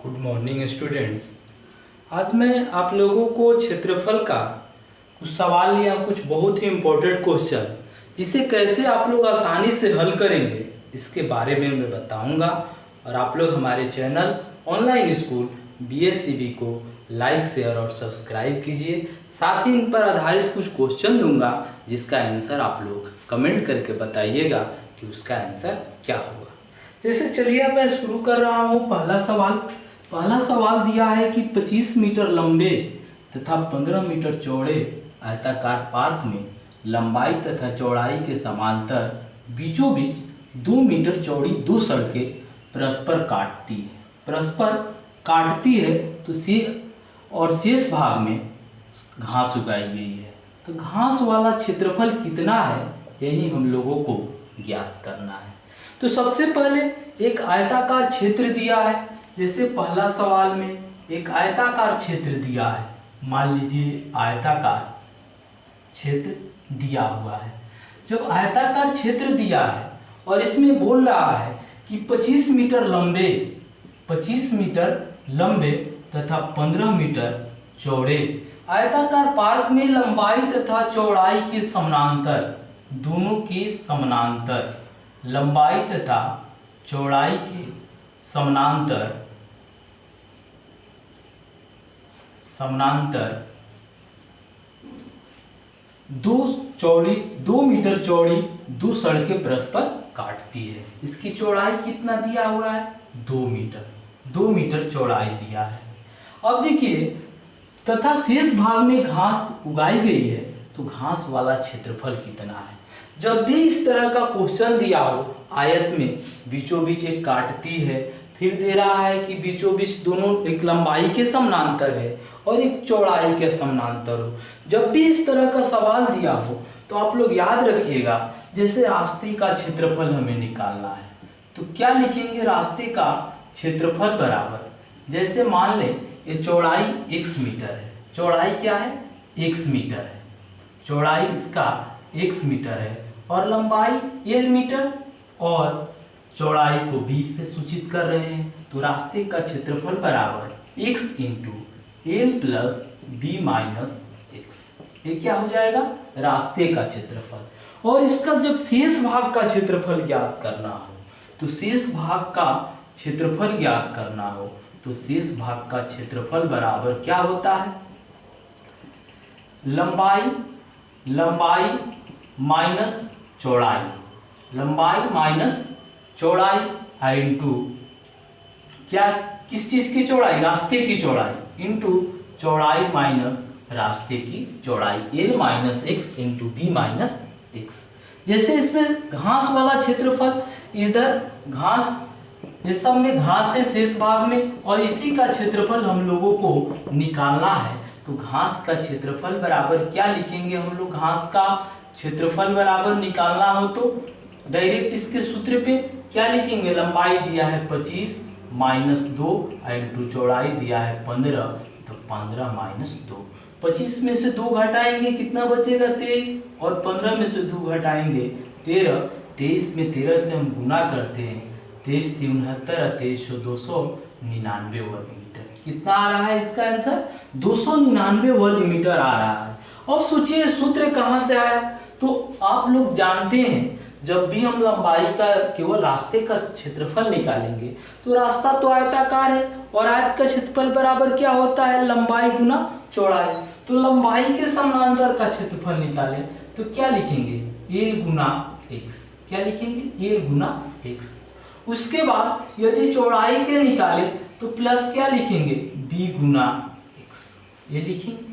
Good morning students. आज मैं आप लोगों को क्षेत्रफल का कुछ सवाल या कुछ बहुत ही इम्पोर्टेंट क्वेश्चन जिसे कैसे आप लोग आसानी से हल करेंगे इसके बारे में मैं बताऊंगा। और आप लोग हमारे चैनल ऑनलाइन स्कूल BSCB को लाइक शेयर और सब्सक्राइब कीजिए। साथ ही इन पर आधारित कुछ क्वेश्चन दूंगा जिसका आंसर आप लोग कमेंट करके बताइएगा कि उसका आंसर क्या होगा। जैसे चलिए मैं शुरू कर रहा हूँ। पहला सवाल दिया है कि 25 मीटर लंबे तथा 15 मीटर चौड़े आयताकार पार्क में लंबाई तथा चौड़ाई के समांतर बीचों बीच 2 मीटर चौड़ी दो सड़कें परस्पर काटती है तो शेष भाग में घास उगाई गई है। तो घास वाला क्षेत्रफल कितना है यही हम लोगों को ज्ञात करना है। तो सबसे पहले एक आयताकार क्षेत्र दिया है। जैसे पहला सवाल में एक आयताकार क्षेत्र दिया है, मान लीजिए आयताकार क्षेत्र दिया हुआ है। जब आयताकार क्षेत्र दिया है और इसमें बोल रहा है कि 25 मीटर लंबे तथा 15 मीटर चौड़े आयताकार पार्क में लंबाई तथा चौड़ाई के समानांतर, दोनों के समानांतर, लंबाई तथा चौड़ाई के समानांतर 2 मीटर चौड़ी दो सड़कें परस्पर काटती है। इसकी चौड़ाई कितना दिया हुआ है? 2 मीटर चौड़ाई दिया है। अब देखिए तथा शेष भाग में घास उगाई गई है तो घास वाला क्षेत्रफल कितना है। जब भी इस तरह का क्वेश्चन दिया हो, आयत में बीचों बीच एक काटती है, फिर दे रहा है कि बीचों बीच दोनों एक लंबाई के समानांतर है और एक चौड़ाई के समानांतर हो, जब भी इस तरह का सवाल दिया हो तो आप लोग याद रखिएगा, जैसे रास्ते का क्षेत्रफल हमें निकालना है तो क्या लिखेंगे? रास्ते का क्षेत्रफल बराबर, जैसे मान लें ये चौड़ाई x मीटर है, चौड़ाई क्या है? x मीटर है, चौड़ाई इसका x मीटर है और लंबाई l मीटर और चौड़ाई को 20 से सूचित कर रहे हैं। तो रास्ते का क्षेत्रफल बराबर x into l plus b minus x, ये क्या हो जाएगा? रास्ते का क्षेत्रफल। और इसका जब शेष भाग का क्षेत्रफल ज्ञात करना हो तो शेष भाग का क्षेत्रफल ज्ञात करना हो तो शेष भाग का क्षेत्रफल बराबर क्या होता है? लंबाई माइनस चौड़ाई, लंबाई माइनस चौड़ाई इंटू क्या, किस चीज की चौड़ाई? रास्ते की चौड़ाई इंटू चौड़ाई माइनस रास्ते की चौड़ाई, l minus x into b minus x. जैसे इसमें घास वाला क्षेत्रफल, इधर घास, इस सब में घास है शेष भाग में और इसी का क्षेत्रफल हम लोगों को निकालना है। तो घास का क्षेत्रफल बराबर क्या लिखेंगे हम लोग? घास का क्षेत्रफल बराबर निकालना हो तो डायरेक्ट इसके सूत्र पे क्या लिखेंगे? लंबाई दिया है 25 माइनस 2 इंटू चौड़ाई दिया है 15, तो 15 माइनस 2। 25 में से 2 घटाएंगे कितना बचेगा? 23। और 15 में से 2 घटाएंगे 13। 23 में 13 से हम गुना करते हैं, 23 3 69, 23 299 वर्ग मीटर। कितना आ रहा है इसका आंसर? 299 वर्ग मीटर आ रहा है। अब सोचिए सूत्र कहाँ से आया? तो आप लोग जानते हैं जब भी हम लंबाई का केवल रास्ते का क्षेत्रफल निकालेंगे तो रास्ता तो आयताकार है और आयत का क्षेत्रफल बराबर क्या होता है? लंबाई गुना चौड़ाई। तो लंबाई के समानांतर का क्षेत्रफल निकालें तो क्या लिखेंगे? a Guna x। क्या लिखेंगे? a Guna x। उसके बाद यदि चौड़ाई के निकालें तो प्लस क्या लिखेंगे? b गुना x, ये लिखेंगे।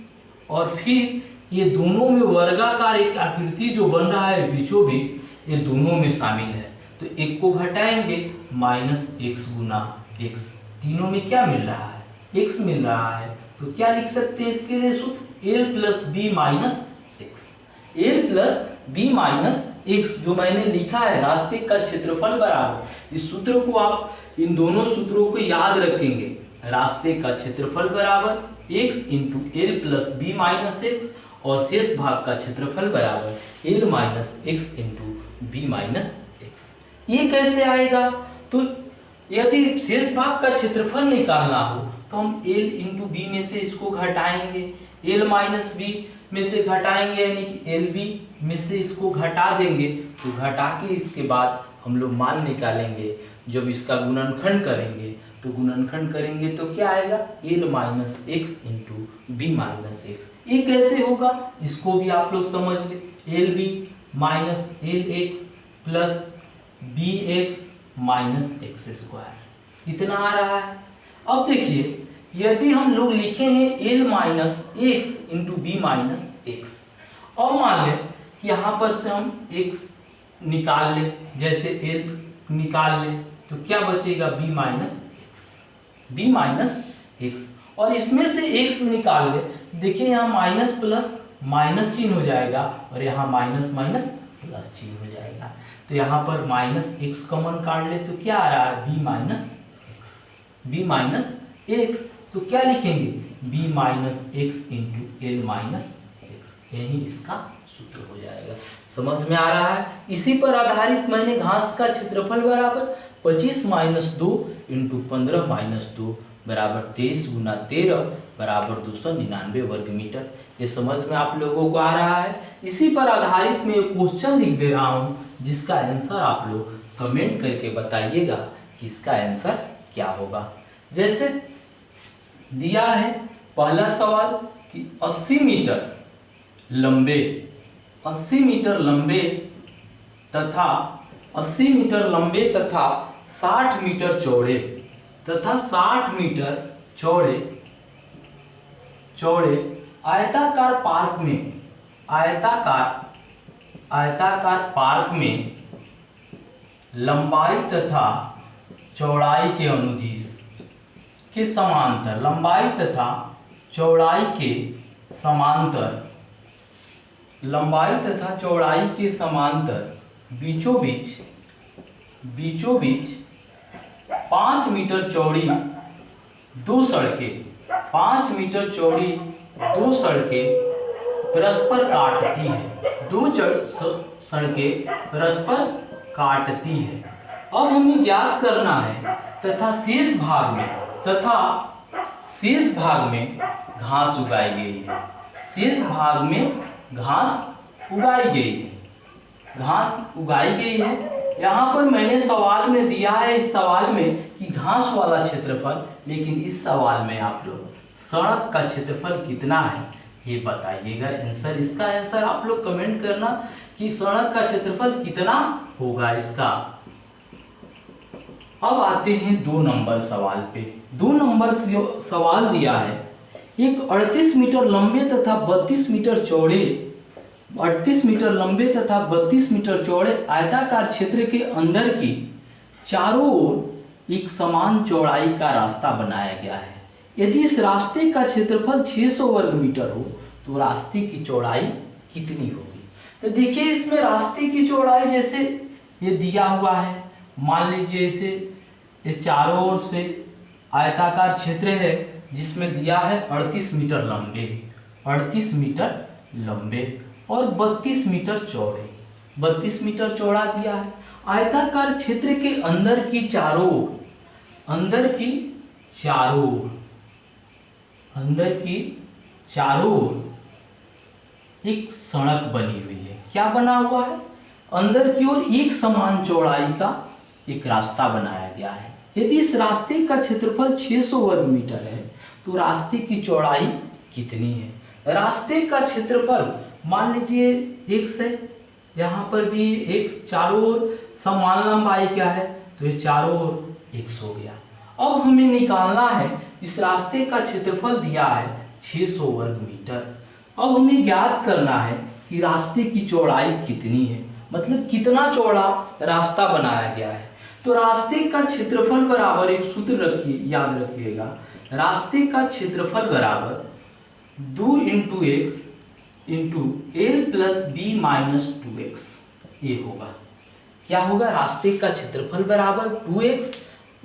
और फिर ये दोनों में वर्गाकार एक आकृति जो बन रहा है बीचों बीच, ये दोनों में शामिल है तो एक को घटाएंगे माइनस x गुना x। तीनों में क्या मिल रहा है? x मिल रहा है। तो क्या लिख सकते हैं इसके लिए सूत्र? l plus b minus x, l plus b minus x जो मैंने लिखा है रास्ते का क्षेत्रफल बराबर। इस सूत्र को आप, इन दोनों सूत्रों को याद रखेंगे। रास्ते का क्षेत्रफल बराबर x into l plus b minus x और शेष भाग का क्षेत्रफल बराबर l minus x into b minus x. ये कैसे आएगा? तो यदि शेष भाग का क्षेत्रफल निकालना हो तो हम a इंटू बी में से इसको घटाएंगे, l माइनस बी में से घटाएंगे, यानी कि एल बी में से इसको घटा देंगे। तो घटा के इसके बाद हम लोग मान निकालेंगे। जब इसका गुणनखंड करेंगे तो गुणनखंड करेंगे तो क्या आएगा, l minus x into b minus x. ये कैसे होगा इसको भी आप लोग समझ ले, l b minus l x plus b x minus x square, इतना आ रहा है। अब देखिए यदि हम लोग लिखेंगे l minus x into b minus x, और मान लें कि यहाँ पर से हम x निकाल लें, जैसे l निकाल लें तो क्या बचेगा, b माइनस एक्स, और इसमें से x निकाल ले, देखिए यहाँ माइनस प्लस माइनस चिन्ह हो जाएगा और यहाँ माइनस माइनस प्लस चिन्ह हो जाएगा। तो यहाँ पर माइनस एक्स कॉमन काट ले तो क्या आ रहा है, बी माइनस एक्स। तो क्या लिखेंगे, b minus x into L minus x, यही इसका सूत्र हो जाएगा। समझ में आ रहा है। इसी पर आधारित मैंने घास का क्षेत्रफल बराबर 25 माइनस 2 इंटू 15 माइनस 2 बराबर 23 गुना 13 बराबर 299 वर्ग मीटर, ये समझ में आप लोगों को आ रहा है। इसी पर आधारित मैं एक क्वेश्चन लिख दे रहा हूँ जिसका आंसर आप लोग कमेंट करके बताइएगा कि इसका आंसर क्या होगा। जैसे दिया है पहला सवाल कि 80 मीटर लंबे तथा 80 मीटर लंबे तथा 60 मीटर चौड़े तथा 60 मीटर चौड़े आयताकार पार्क में लंबाई तथा चौड़ाई के अनुदिश के समांतर, लंबाई तथा चौड़ाई के समांतर बीचों बीच 5 मीटर चौड़ी दो सड़कें परस्पर काटती है, सड़कें परस्पर काटती है। अब हमें ज्ञात करना है तथा शेष भाग में घास उगाई गई है, घास उगाई गई है। यहाँ पर मैंने सवाल में दिया है, इस सवाल में कि घास वाला क्षेत्रफल, लेकिन इस सवाल में आप लोग सड़क का क्षेत्रफल कितना है ये बताइएगा। आंसर, इसका आंसर आप लोग कमेंट करना कि सड़क का क्षेत्रफल कितना होगा इसका। अब आते हैं 2 नंबर सवाल पे। 2 नंबर सवाल दिया है, एक 38 मीटर लंबे तथा 32 मीटर चौड़े आयताकार क्षेत्र के अंदर की चारों ओर एक समान चौड़ाई का रास्ता बनाया गया है। यदि इस रास्ते का क्षेत्रफल 600 वर्ग मीटर हो तो रास्ते की चौड़ाई कितनी होगी। तो देखिए इसमें रास्ते की चौड़ाई जैसे ये दिया हुआ है, मान लीजिए इसे ये चारों ओर से आयताकार क्षेत्र है जिसमें दिया है 38 मीटर लंबे और 32 मीटर चौड़े, 32 मीटर चौड़ा दिया है। आयताकार क्षेत्र के अंदर की चारों ओर एक सड़क बनी हुई है। क्या बना हुआ है, अंदर की ओर एक समान चौड़ाई का एक रास्ता बनाया गया है। यदि इस रास्ते का क्षेत्रफल 600 वर्ग मीटर है तो रास्ते की चौड़ाई कितनी है। रास्ते का क्षेत्रफल मान लीजिए x है, यहाँ पर भी x, चारों ओर समान लंबाई क्या है तो ये चारों ओर x हो गया। अब हमें निकालना है, इस रास्ते का क्षेत्रफल दिया है 600 वर्ग मीटर। अब हमें ज्ञात करना है कि रास्ते की चौड़ाई कितनी है, मतलब कितना चौड़ा रास्ता बनाया गया है। तो रास्ते का क्षेत्रफल बराबर, एक सूत्र याद रखिएगा, रास्ते का क्षेत्रफल बराबर 2 into x into l plus b minus 2x। ये होगा, क्या होगा, रास्ते का क्षेत्रफल बराबर 2x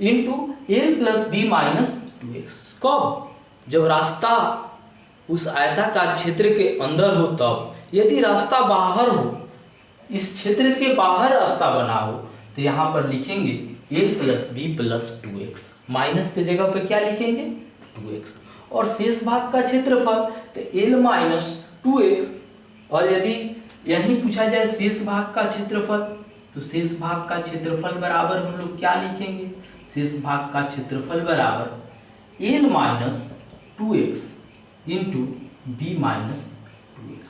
into l plus b minus 2x। कब, जब रास्ता उस आयताकार क्षेत्र के अंदर हो तब। यदि रास्ता बाहर हो, इस क्षेत्र के बाहर रास्ता बना हो, तो यहाँ पर लिखेंगे a plus b plus 2x, minus की जगह पे क्या लिखेंगे 2x, और शेष भाग का क्षेत्रफल तो l माइनस 2x, और यदि यही पूछा जाए शेष भाग का क्षेत्रफल तो शेष भाग का क्षेत्रफल बराबर हम लोग क्या लिखेंगे, शेष भाग का क्षेत्रफल बराबर l minus 2x into b minus 2x।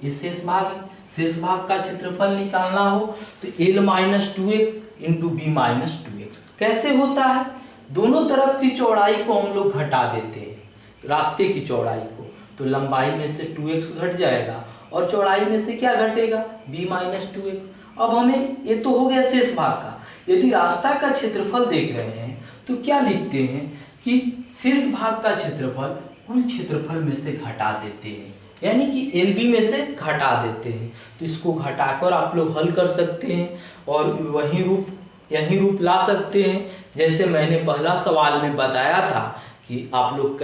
ये शेष भाग है, शेष भाग का क्षेत्रफल निकालना हो तो l minus 2x into b minus 2x। कैसे होता है, दोनों तरफ की चौड़ाई को हम लोग घटा देते हैं, रास्ते की चौड़ाई को, तो लंबाई में से 2x घट जाएगा और चौड़ाई में से क्या घटेगा b माइनस 2x। अब हमें ये तो हो गया शेष भाग का, यदि रास्ता का क्षेत्रफल देख रहे हैं तो क्या लिखते हैं कि शेष भाग का क्षेत्रफल कुल क्षेत्रफल में से घटा देते हैं, यानी कि LB में से घटा देते हैं। तो इसको घटाकर आप लोग हल कर सकते हैं और यही रूप ला सकते हैं, जैसे मैंने पहला सवाल में बताया था कि आप लोग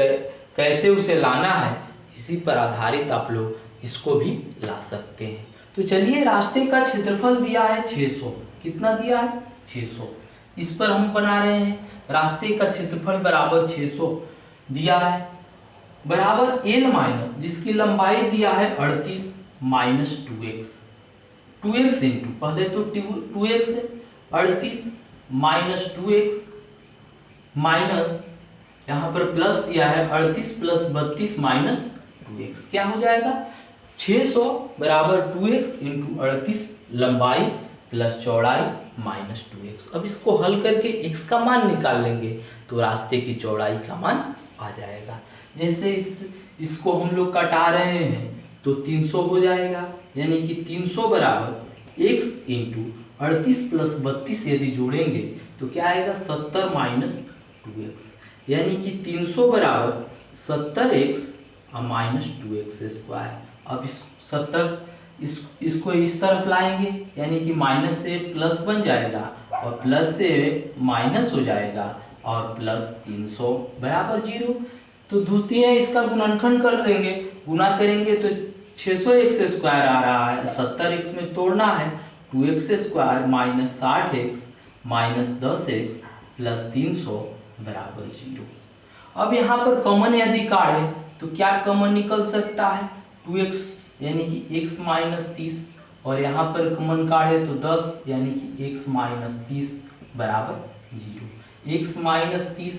कैसे उसे लाना है, इसी पर आधारित आप लोग इसको भी ला सकते हैं। तो चलिए, रास्ते का क्षेत्रफल दिया है 600, कितना दिया है 600, इस पर हम बना रहे हैं। रास्ते का क्षेत्रफल बराबर 600 दिया है, बराबर l माइनस जिसकी लंबाई दिया है 38 माइनस 2x इंटू, पहले तो 2x है, 38 माइनस 2x माइनस यहाँ पर प्लस दिया है 38 प्लस 32 माइनस 2x, क्या हो जाएगा 600 बराबर 2x इंटू 38 लंबाई प्लस चौड़ाई माइनस 2x। अब इसको हल करके x का मान निकाल लेंगे तो रास्ते की चौड़ाई का मान आ जाएगा। जैसे इसको हम लोग कटा रहे हैं तो 300 हो जाएगा, यानी कि 300 बराबर x इंटू 38 प्लस 32 यदि जोड़ेंगे तो क्या आएगा 70 माइनस 2x, यानी कि 300 बराबर 70x और माइनस 2x स्क्वायर। अब इसको इस तरफ लाएंगे, यानी कि माइनस से प्लस बन जाएगा और प्लस से माइनस हो जाएगा और प्लस 300 बराबर 0। तो द्वितीय इसका गुणनखंड कर देंगे, गुना करेंगे तो 600x स्क्वायर आ रहा है, 70x में तोड़ना है 2x square minus 60x minus 10x plus 300 बराबर 0। अब यहाँ पर कॉमन यदि काढ़े तो क्या कॉमन निकल सकता है 2x, यानी कि x माइनस 30, और यहाँ पर कॉमन काढ़े तो 10, यानी कि x माइनस 30 बराबर 0। x minus 30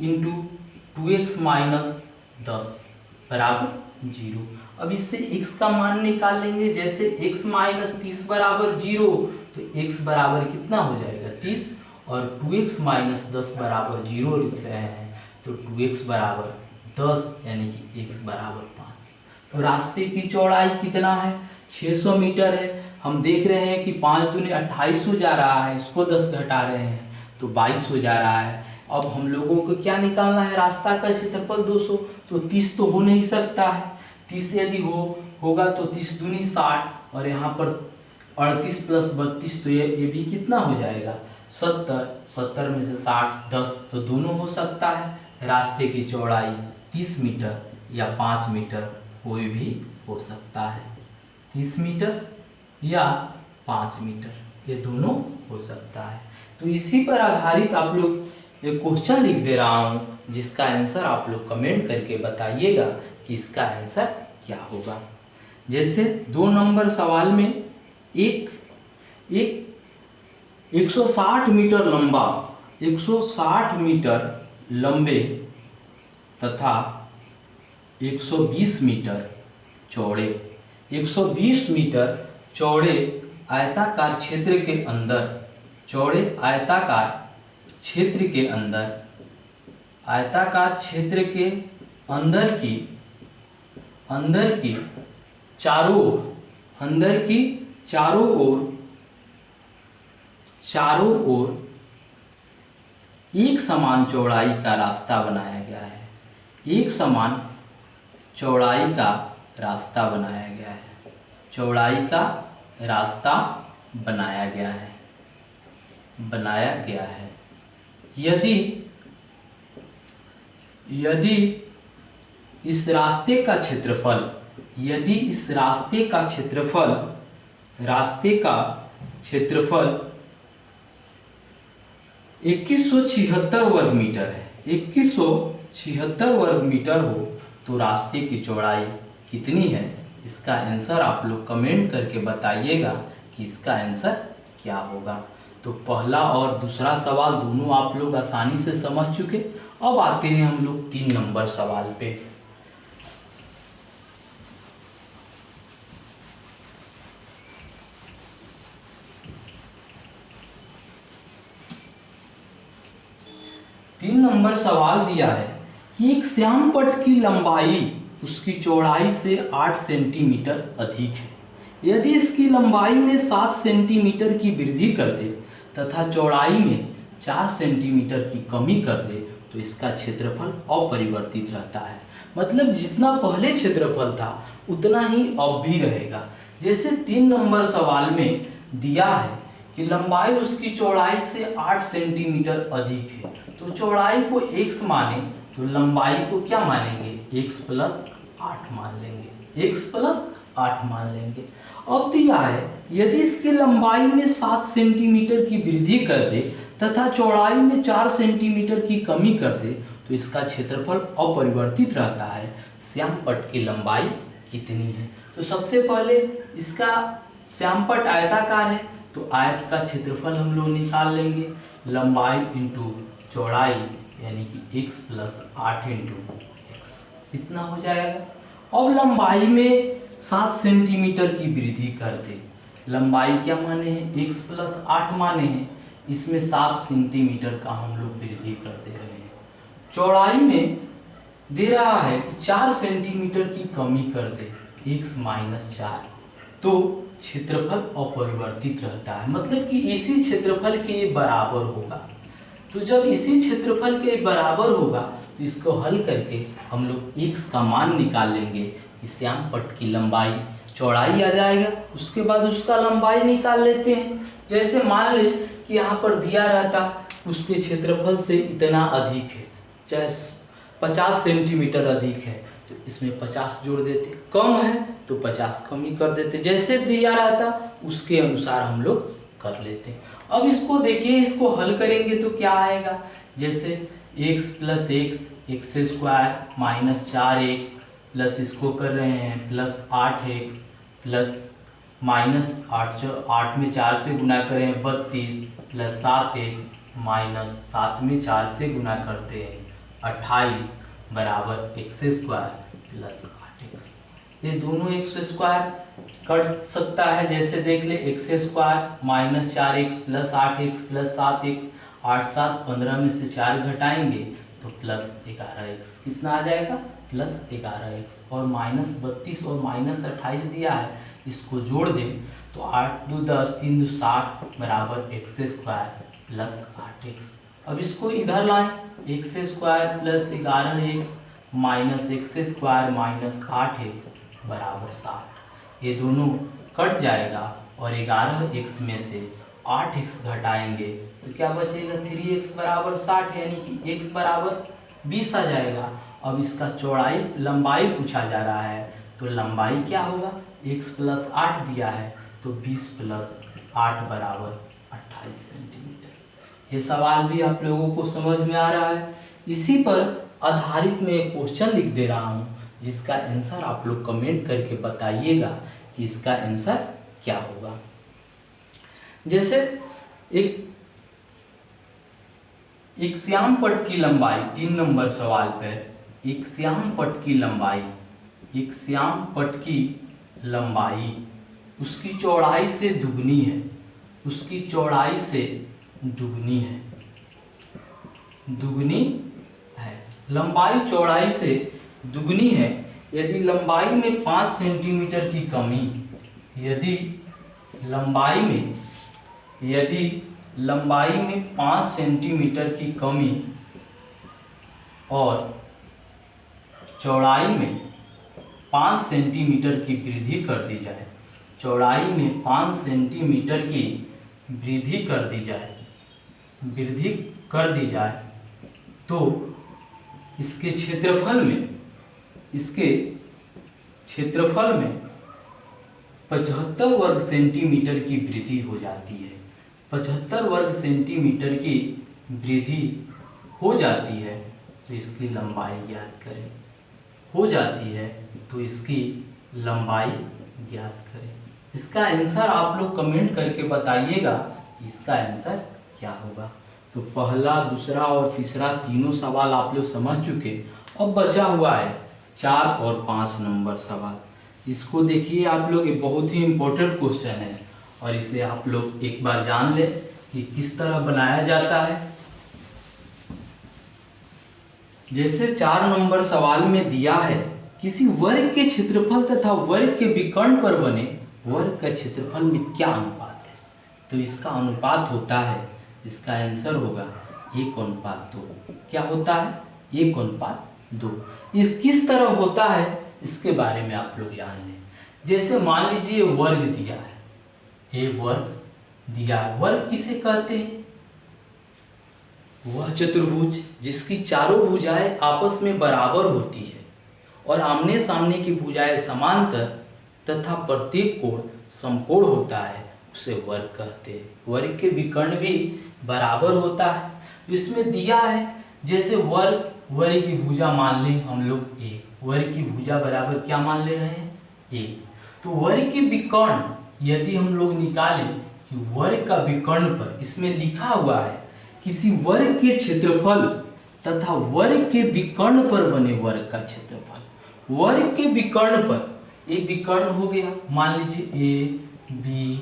into 2x minus 10 बराबर 0। अब इससे x का मान निकाल लेंगे, जैसे x माइनस 30 बराबर 0 तो x बराबर कितना हो जाएगा 30, और 2x माइनस 10 बराबर 0 लिख रहे हैं तो 2x बराबर 10, यानी कि x बराबर 5। तो रास्ते की चौड़ाई कितना है 600 मीटर है। हम देख रहे हैं कि 5 दूनी 28 हो जा रहा है, इसको 10 घटा रहे हैं तो 22 हो जा रहा है। अब हम लोगों को क्या निकालना है, रास्ता का क्षेत्रफल 200, तो 30 तो हो नहीं सकता है, 30 यदि होगा तो 30 दूनी 60, और यहाँ पर 38 प्लस 32 तो ये भी कितना हो जाएगा 70, 70 में से 60 10, तो दोनों हो सकता है। रास्ते की चौड़ाई 30 मीटर या 5 मीटर कोई भी हो सकता है, 30 मीटर या 5 मीटर, ये दोनों हो सकता है। तो इसी पर आधारित आप लोग एक क्वेश्चन लिख दे रहा हूँ, जिसका आंसर आप लोग कमेंट करके बताइएगा कि इसका आंसर क्या होगा। जैसे 2 नंबर सवाल में एक 160 मीटर लंबा 160 मीटर लंबे तथा 120 मीटर चौड़े 120 मीटर चौड़े आयताकार क्षेत्र के अंदर की चारों ओर एक समान चौड़ाई का रास्ता बनाया गया है, एक समान चौड़ाई का रास्ता बनाया गया है, चौड़ाई का रास्ता बनाया गया है। यदि इस रास्ते का क्षेत्रफल 2176 वर्ग मीटर है, 2176 वर्ग मीटर हो तो रास्ते की चौड़ाई कितनी है? इसका आंसर आप लोग कमेंट करके बताइएगा कि इसका आंसर क्या होगा। तो पहला और दूसरा सवाल दोनों आप लोग आसानी से समझ चुके। अब आते हैं हम लोग 3 नंबर सवाल पे। तीन नंबर सवाल दिया है कि एक श्याम पट की लंबाई उसकी चौड़ाई से 8 सेंटीमीटर अधिक है। यदि इसकी लंबाई में 7 सेंटीमीटर की वृद्धि कर दे तथा चौड़ाई में 4 सेंटीमीटर की कमी कर दे तो इसका क्षेत्रफल अपरिवर्तित रहता है। मतलब जितना पहले क्षेत्रफल था उतना ही अब भी रहेगा। जैसे 3 नंबर सवाल में दिया है कि लंबाई उसकी चौड़ाई से 8 सेंटीमीटर अधिक है, तो चौड़ाई को x माने तो लंबाई को क्या मानेंगे? x प्लस 8 मान लेंगे, x प्लस 8 मान लेंगे। अब दिया है यदि इसकी लंबाई में 7 सेंटीमीटर की वृद्धि कर दे तथा चौड़ाई में 4 सेंटीमीटर की कमी कर दे तो इसका क्षेत्रफल अपरिवर्तित रहता है। श्यामपट्ट की लंबाई कितनी है? तो सबसे पहले इसका श्यामपट्ट आयताकार है तो आयत का क्षेत्रफल हम लोग निकाल लेंगे, लंबाई इंटू चौड़ाई यानी कि x प्लस 8 इंटू एक्स, इतना हो जाएगा। अब लंबाई में 7 सेंटीमीटर की वृद्धि कर दे, लंबाई क्या माने हैं? x प्लस 8 माने हैं, इसमें 7 सेंटीमीटर का हम लोग वृद्धि कर दे रहे हैं। चौड़ाई में दे रहा है कि 4 सेंटीमीटर की कमी कर दे, x माइनस 4, तो क्षेत्रफल अपरिवर्तित रहता है। मतलब कि इसी क्षेत्रफल के बराबर होगा। तो जब इसी क्षेत्रफल के बराबर होगा तो इसको हल करके हम लोग x का मान निकाल लेंगे कि श्यामपट्ट की लंबाई, चौड़ाई आ जाएगा, उसके बाद उसका लंबाई निकाल लेते हैं। जैसे मान ले कि यहाँ पर दिया रहता उसके क्षेत्रफल से इतना अधिक है, चाहे 50 सेंटीमीटर अधिक है तो इसमें 50 जोड़ देते, कम है तो 50 कमी कर देते, जैसे दिया रहता उसके अनुसार हम लोग कर लेते हैं। अब इसको देखिए, इसको हल करेंगे तो क्या आएगा? जैसे x plus x square minus 4x plus इसको कर रहे हैं प्लस 8x प्लस माइनस 8 में 4 से गुना करें 32 प्लस 7x माइनस 7 में 4 से गुना करते हैं 28 बराबर एक्स स्क्वायर प्लस 8x। ये दोनों एक्स स्क्वायर कट सकता है, जैसे देख ले x square minus 4x plus 8x plus 7x, 8 7 15 में से 4 घटाएंगे तो प्लस 11x, कितना आ जाएगा? Plus 11x। और माइनस 32 और माइनस 28 दिया है, इसको जोड़ दें तो 8 2 10 3 2 60 बराबर एक्स स्क्वायर प्लस 8x। अब इसको इधर लाएं, x square plus 11x minus x square minus 8x बराबर 60। ये दोनों कट जाएगा और 11x में से 8x घटाएंगे तो क्या बचेगा? 3x बराबर 60, यानी कि x बराबर 20 आ जाएगा। अब इसका चौड़ाई, लंबाई पूछा जा रहा है तो लंबाई क्या होगा? x प्लस 8 दिया है तो 20 प्लस 8 बराबर 28 सेंटीमीटर। ये सवाल भी आप लोगों को समझ में आ रहा है। इसी पर आधारित मैं एक क्वेश्चन लिख दे रहा हूँ जिसका आंसर आप लोग कमेंट करके बताइएगा कि इसका आंसर क्या होगा। जैसे एक श्यामपट्ट की लंबाई, 3 नंबर सवाल पर एक श्यामपट्ट की लंबाई उसकी चौड़ाई से दुगनी है, उसकी चौड़ाई से दुगनी है, लंबाई चौड़ाई से दुगनी है। यदि लंबाई में 5 सेंटीमीटर की कमी, यदि लंबाई में 5 सेंटीमीटर की कमी और चौड़ाई में 5 सेंटीमीटर की वृद्धि कर दी जाए, चौड़ाई में 5 सेंटीमीटर की वृद्धि कर दी जाए तो इसके क्षेत्रफल में 75 वर्ग सेंटीमीटर की वृद्धि हो जाती है। 75 वर्ग सेंटीमीटर की वृद्धि हो जाती है तो इसकी लंबाई ज्ञात करें। हो जाती है तो इसकी लंबाई ज्ञात करें। इसका आंसर आप लोग कमेंट करके बताइएगा कि इसका आंसर क्या होगा। तो पहला, दूसरा और तीसरा तीनों सवाल आप लोग समझ चुके। अब बचा हुआ है 4 और 5 नंबर सवाल। इसको देखिए आप लोग, ये बहुत ही इम्पोर्टेंट क्वेश्चन है और इसे आप लोग एक बार जान लें कि किस तरह बनाया जाता है। जैसे 4 नंबर सवाल में दिया है, किसी वर्ग के क्षेत्रफल तथा वर्ग के विकर्ण पर बने वर्ग का क्षेत्रफल में क्या अनुपात है। तो इसका अनुपात होता है, इसका आंसर होगा 1:2। क्या होता है? 1:2। इस किस तरह होता है इसके बारे में आप लोग जान लें। जैसे मान लीजिए वर्ग दिया है, ये वर्ग दिया है। वर्ग किसे कहते हैं? वह चतुर्भुज जिसकी चारों भुजाएं आपस में बराबर होती है और आमने सामने की भुजाएं समांतर तथा प्रत्येक कोण समकोण होता है, उसे वर्ग कहते हैं। वर्ग के विकर्ण भी बराबर होता है। इसमें दिया है जैसे वर्ग की भुजा मान लें हम लोग ए, वर्ग की भुजा बराबर क्या मान ले रहे हैं? ए। तो वर्ग के विकर्ण यदि हम लोग निकालें कि वर्ग का विकर्ण पर इसमें लिखा हुआ है किसी वर्ग के क्षेत्रफल तथा वर्ग के विकर्ण पर बने वर्ग का क्षेत्रफल। वर्ग के विकर्ण पर एक विकर्ण हो गया, मान लीजिए ए, बी,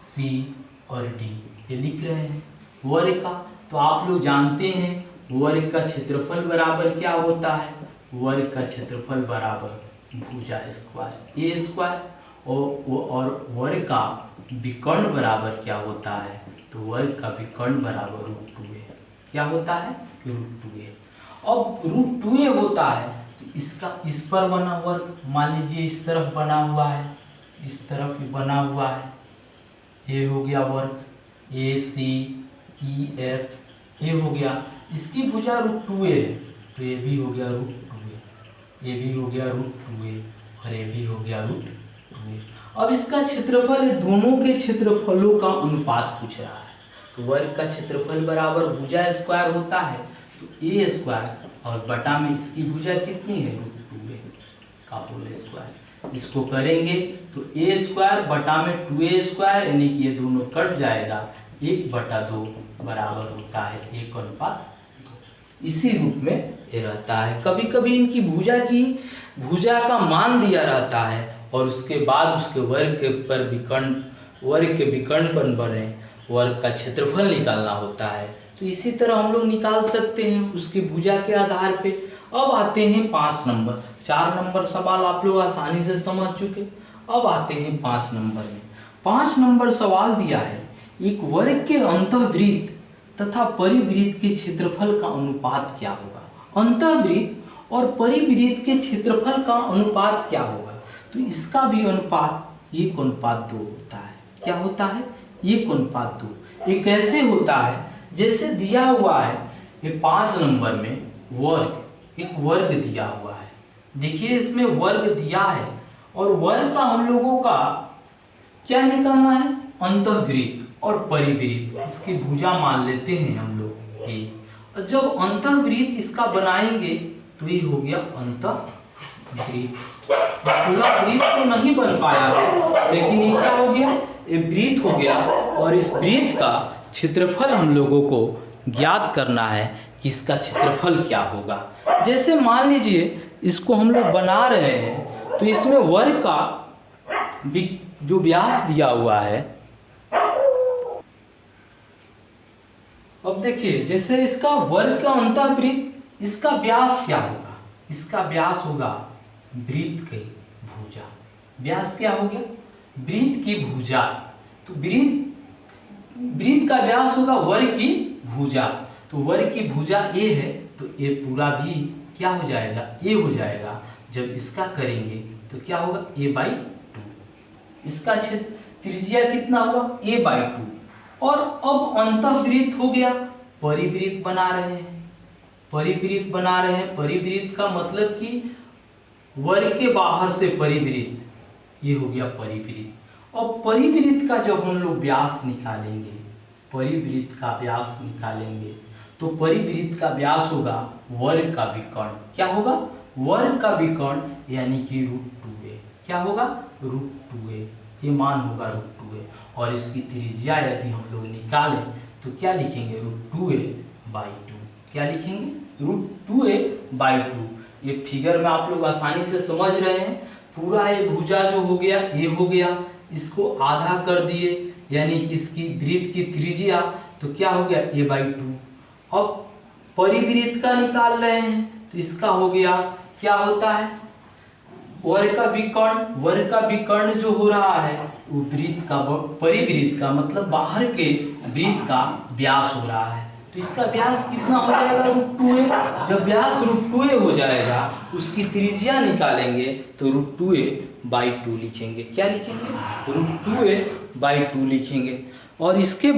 सी और डी, ये लिख रहे हैं वर्ग का। तो आप लोग जानते हैं वर्ग का क्षेत्रफल बराबर क्या होता है? वर्ग का क्षेत्रफल बराबर भुजा स्क्वायर ए स्क्वायर, और वर्ग का विकर्ण बराबर क्या होता है? तो वर्ग का विकर्ण बराबर √2a। क्या होता है? √2a। अब √2a होता है तो इसका इस पर बना वर्ग, मान लीजिए इस तरफ बना हुआ है, इस तरफ भी बना हुआ है, ये हो गया वर्ग ए सी ई एफ, ये हो गया। इसकी भुजा √2a है तो ये भी हो गया √2a, ये भी हो गया √2a और ये भी हो गया √2a। अब इसका क्षेत्रफल, दोनों के क्षेत्रफलों का अनुपात पूछ रहा है। तो वर्ग का क्षेत्रफल बराबर भुजा स्क्वायर होता है तो ए स्क्वायर और बटा में इसकी भुजा कितनी है? √2a का होल स्क्वायर। इसको करेंगे तो ए स्क्वायर बटा में 2a स्क्वायर, यानी कि ये दोनों कट जाएगा, 1/2 बराबर होता है 1:2। इसी रूप में ये रहता है। कभी कभी इनकी भुजा का मान दिया रहता है और उसके बाद उसके वर्ग के विकर्ण पर बने वर्ग का क्षेत्रफल निकालना होता है। तो इसी तरह हम लोग निकाल सकते हैं उसकी भुजा के आधार पे। अब आते हैं 5 नंबर। 4 नंबर सवाल आप लोग आसानी से समझ चुके। अब आते हैं 5 नंबर में। 5 नंबर सवाल दिया है, एक वर्ग के अंतःवृत्त तथा परिवृत्त के क्षेत्रफल का अनुपात क्या होगा। अंतःवृत्त और परिवृत्त के क्षेत्रफल का अनुपात क्या होगा? तो इसका भी अनुपात 1:2 होता है। क्या होता है? 1:2। ये कैसे होता है? जैसे दिया हुआ है ये 5 नंबर में एक वर्ग दिया हुआ है। देखिए इसमें वर्ग दिया है और वर्ग का हम लोगों का क्या निकालना है? अंतःवृत्त और परिवृत्त। इसकी भुजा मान लेते हैं हम लोग ए, और जब अंतःवृत्त इसका बनाएंगे तो ये हो गया अंतःवृत्त। पूरा वृत्त तो नहीं बन पाया है, लेकिन ये क्या हो गया? ये वृत्त हो गया। और इस वृत्त का क्षेत्रफल हम लोगों को ज्ञात करना है कि इसका क्षेत्रफल क्या होगा। जैसे मान लीजिए इसको हम लोग बना रहे हैं तो इसमें वर्ग का जो व्यास दिया हुआ है, अब देखिए जैसे इसका वर्ग का अंतःवृत्त, इसका व्यास क्या होगा? इसका व्यास होगा वृत्त की भुजा। व्यास क्या हो गया? वृत्त की भुजा। तो वृत्त का व्यास होगा वर्ग की भुजा। तो वर्ग की भुजा ए है तो ए पूरा भी क्या हो जाएगा? ए हो जाएगा। जब इसका करेंगे तो क्या होगा? a/2। इसका त्रिज्या कितना हुआ? a/2। और अब अंतःवृत्त हो गया, परिवृत्त बना रहे हैं। परिवृत्त का मतलब कि वर्ग के बाहर से परिवृत्त, ये हो गया परिवृत्त। और परिवृत्त का जब हम लोग व्यास निकालेंगे, परिवृत्त का व्यास निकालेंगे तो परिवृत्त का व्यास होगा वर्ग का विकर्ण। क्या होगा? वर्ग का विकर्ण यानी कि √2a। क्या होगा? √2a। ये मान होगा √2a। और इसकी त्रिज्या यदि हम लोग निकालें तो क्या लिखेंगे? √2a/2। क्या लिखेंगे? √2a/2। ये फिगर में आप लोग आसानी से समझ रहे हैं। पूरा ये भुजा जो हो गया ये हो गया, इसको आधा कर दिए यानी कि इसकी वृत्त की त्रिज्या, तो क्या हो गया? a/2। अब परिवृत्त का निकाल रहे हैं तो इसका हो गया, क्या होता है? वर्ग का विकर्ण। वर्ग का विकर्ण जो हो रहा है वो वृत्त का, परिवृत्त का मतलब बाहर के वृत्त का व्यास हो रहा है। तो इसका व्यास कितना हो जाएगा? √2a। जब व्यास √2a हो जाएगा उसकी त्रिज्या निकालेंगे तो √2a/2 लिखेंगे। क्या लिखेंगे? √2a/2 लिखेंगे। और इसके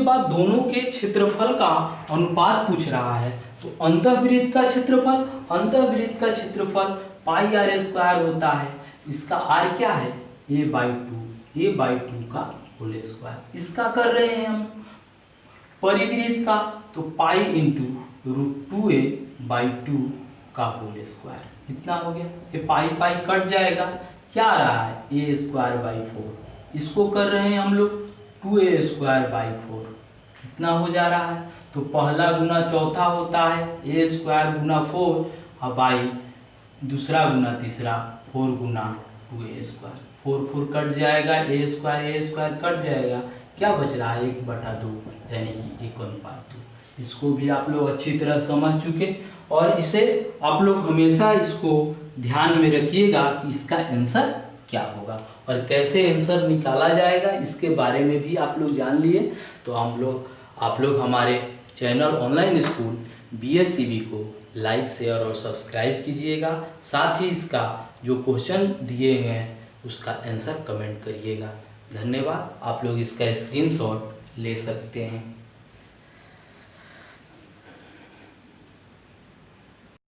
बाद दोनों के क्षेत्रफल का अनुपात पूछ रहा है। तो अंतःवृत्त का क्षेत्रफल πr² होता है। इसका r क्या है? a/2 का होल स्क्वायर। इसका कर रहे हैं हम परिवृत्त का, तो पाई इंटू √2a/2 का होल स्क्वायर। इतना हो गया। ये पाई कट जाएगा, क्या आ रहा है? a²/4। इसको कर रहे हैं हम लोग 2a²/4। इतना हो जा रहा है। तो पहला गुना चौथा होता है a² गुना 4 और बाई दूसरा गुना तीसरा 4 गुना 2a²। 4 कट जाएगा, a² कट जाएगा, क्या बच रहा है? 1/2 यानी कि 1:2। इसको भी आप लोग अच्छी तरह समझ चुके। और इसे आप लोग हमेशा इसको ध्यान में रखिएगा कि इसका आंसर क्या होगा और कैसे आंसर निकाला जाएगा, इसके बारे में भी आप लोग जान लिए। तो आप लोग हमारे चैनल ऑनलाइन स्कूल BSCB को लाइक, शेयर और सब्सक्राइब कीजिएगा। साथ ही इसका जो क्वेश्चन दिए हुए हैं उसका आंसर कमेंट करिएगा। धन्यवाद। आप लोग इसका स्क्रीनशॉट ले सकते हैं।